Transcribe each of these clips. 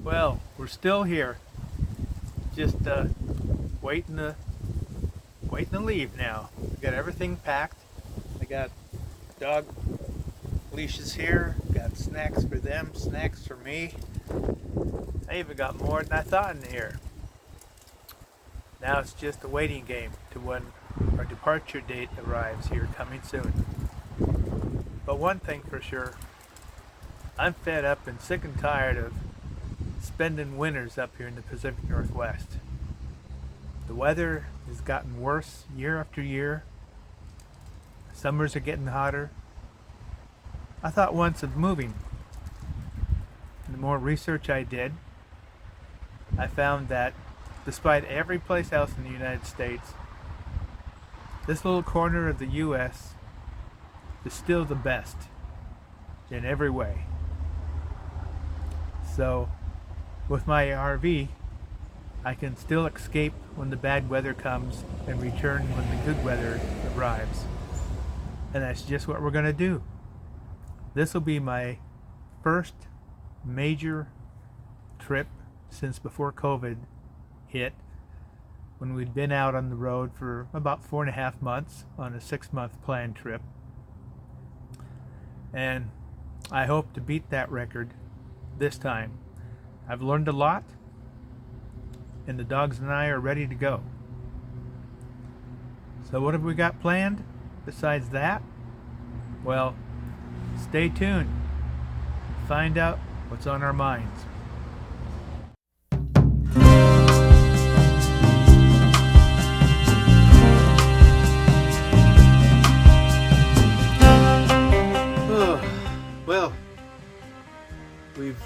Well, we're still here. Just waiting to waiting to leave now. We got everything packed. I got dog leashes here. Got snacks for them, snacks for me. I even got more than I thought in here. Now it's just a waiting game to when our departure date arrives here coming soon. But one thing for sure, I'm fed up and sick and tired of spending winters up here in the Pacific Northwest. The weather has gotten worse year after year. Summers are getting hotter. I thought once of moving. The more research I did, I found that despite every place else in the United States, this little corner of the U.S. is still the best in every way. So, with my RV, I can still escape when the bad weather comes and return when the good weather arrives. And that's just what we're going to do. This will be my first major trip since before COVID hit, when we'd been out on the road for about 4.5 months on a 6-month planned trip. And I hope to beat that record this time. I've learned a lot, and the dogs and I are ready to go. So what have we got planned besides that? Well, stay tuned. Find out what's on our minds. Well, we've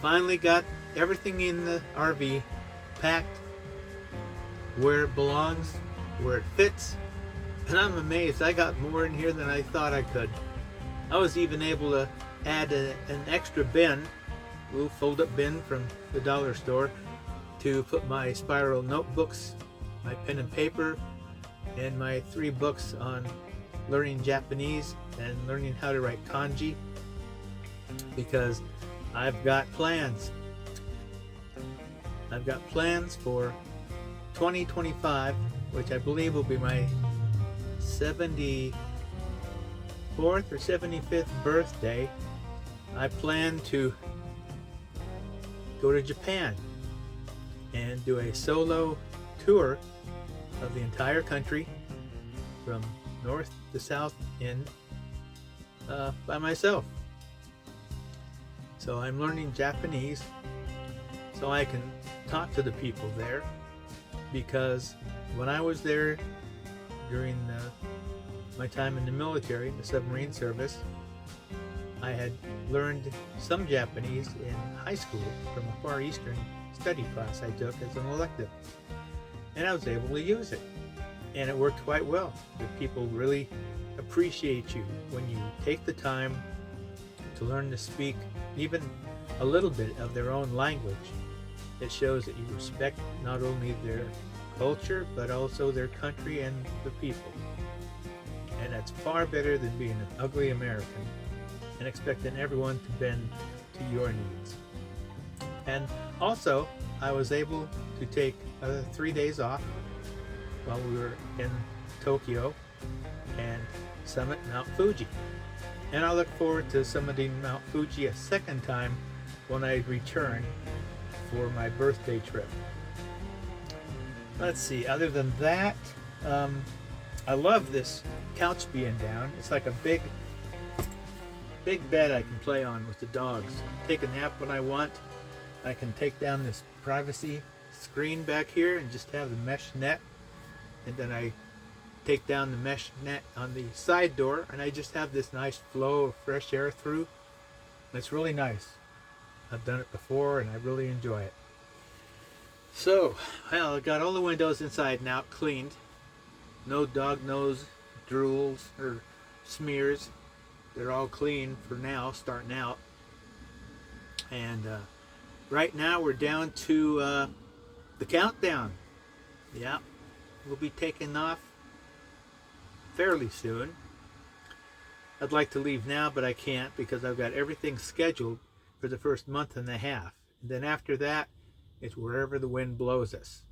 finally got everything in the RV packed where it belongs, where it fits, and I'm amazed. I got more in here than I thought I could. I was even able to add an extra bin, a little fold-up bin from the dollar store, to put my spiral notebooks, my pen and paper, and my 3 books on learning Japanese and learning how to write kanji, because I've got plans. I've got plans for 2025, which I believe will be my 74th or 75th birthday. I plan to go to Japan and do a solo tour of the entire country from north to south by myself. So I'm learning Japanese so I can talk to the people there, because when I was there during my time in the military, the submarine service, I had learned some Japanese in high school from a Far Eastern study class I took as an elective, and I was able to use it, and it worked quite well. The people really appreciate you when you take the time to learn to speak even a little bit of their own language. It shows that you respect not only their culture, but also their country and the people. And that's far better than being an ugly American and expecting everyone to bend to your needs. And also, I was able to take 3 days off while we were in Tokyo and summit Mount Fuji. And I look forward to summiting Mount Fuji a second time when I return for my birthday trip. Let's see, other than that, I love this couch being down. It's like a big bed I can play on with the dogs. Take a nap when I want. I can take down this privacy screen back here and just have the mesh net, and then I take down the mesh net on the side door, and I just have this nice flow of fresh air through. It's really nice. I've done it before and I really enjoy it. So, well, I got all the windows inside and out cleaned. No dog nose drools or smears. They're all clean for now, starting out. And right now we're down to the countdown. Yeah, we'll be taking off fairly soon. I'd like to leave now, but I can't because I've got everything scheduled for the first month and a half. And then after that, it's wherever the wind blows us.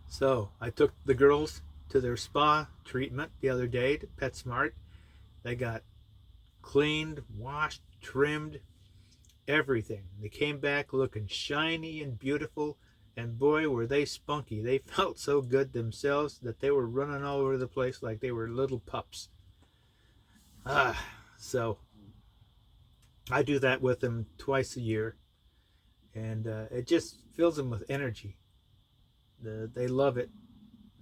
So I took the girls to their spa treatment the other day to PetSmart. They got cleaned, washed, trimmed, everything. They came back looking shiny and beautiful, and boy were they spunky. They felt so good themselves that they were running all over the place like they were little pups. So I do that with them twice a year, and it just fills them with energy. They love it.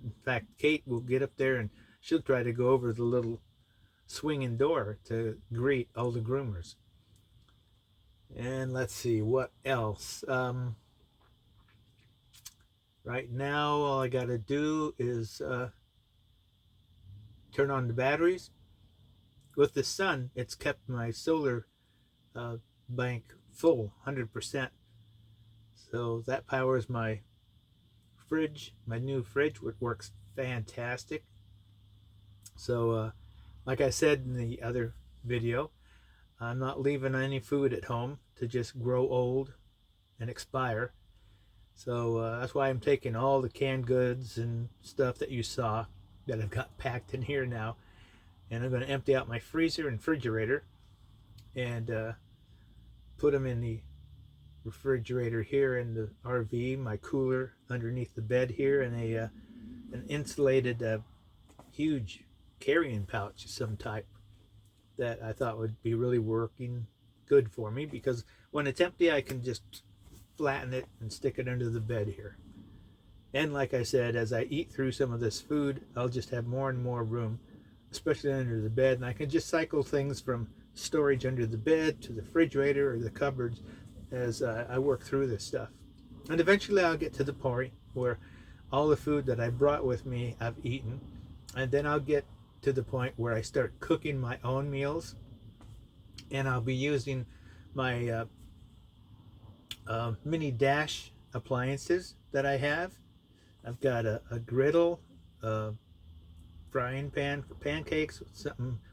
In fact, Kate will get up there and she'll try to go over the little swinging door to greet all the groomers. And let's see what else. Right now, all I got to do is turn on the batteries. With the sun, it's kept my solar bank full, 100%. So that powers my fridge, my new fridge, which works fantastic. So, like I said in the other video, I'm not leaving any food at home to just grow old and expire. So that's why I'm taking all the canned goods and stuff that you saw that I've got packed in here now, and I'm going to empty out my freezer and refrigerator and put them in the refrigerator here in the RV, my cooler underneath the bed here, and an insulated huge carrying pouch of some type that I thought would be really working good for me, because when it's empty I can just flatten it and stick it under the bed here. And like I said, as I eat through some of this food, I'll just have more and more room, especially under the bed, and I can just cycle things from storage under the bed to the refrigerator or the cupboards as I work through this stuff. And eventually I'll get to the point where all the food that I brought with me I've eaten, and then I'll get to the point where I start cooking my own meals, and I'll be using my mini dash appliances that I have. I've got a griddle, a frying pan for pancakes,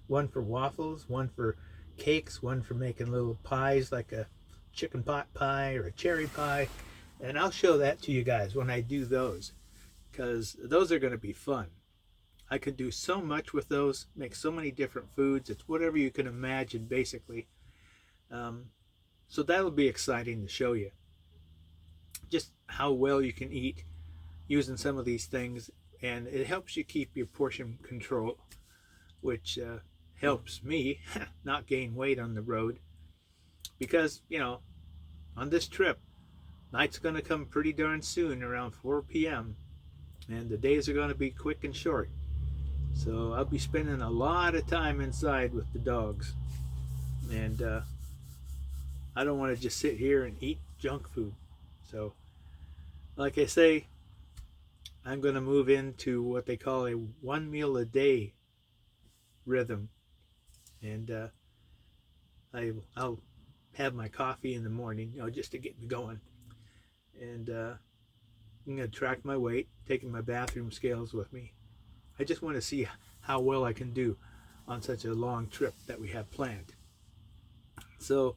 one for waffles, one for cakes, one for making little pies like a chicken pot pie or a cherry pie, and I'll show that to you guys when I do those, because those are going to be fun. I could do so much with those, make so many different foods. It's whatever you can imagine, basically. So that'll be exciting to show you just how well you can eat using some of these things, and it helps you keep your portion control, which helps me not gain weight on the road, because, you know, on this trip, night's going to come pretty darn soon, around 4 p.m., and the days are going to be quick and short. So I'll be spending a lot of time inside with the dogs, and I don't want to just sit here and eat junk food. So like I say, I'm going to move into what they call a 1 meal a day rhythm, and I'll have my coffee in the morning, you know, just to get me going, and I'm going to track my weight, taking my bathroom scales with me. I just want to see how well I can do on such a long trip that we have planned. So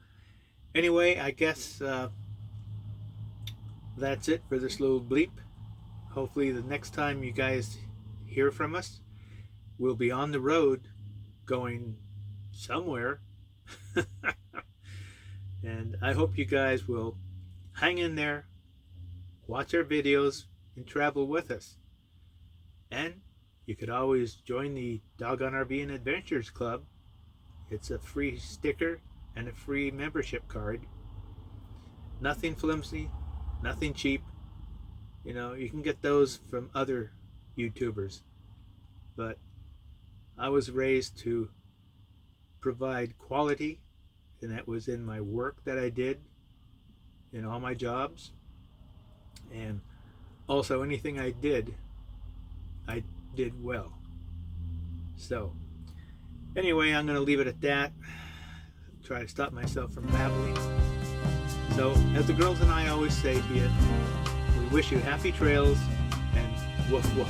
anyway, I guess that's it for this little bleep. Hopefully the next time you guys hear from us, we'll be on the road going somewhere. And I hope you guys will hang in there, watch our videos, and travel with us. And you could always join the Doggone RV'N Adventures Club. It's a free sticker and a free membership card. Nothing flimsy, nothing cheap. You know, you can get those from other YouTubers. But I was raised to provide quality, and that was in my work that I did, in all my jobs. And also anything I did well. So anyway, I'm going to leave it at that. Try to stop myself from babbling. So as the girls and I always say here, we wish you happy trails and woof woof.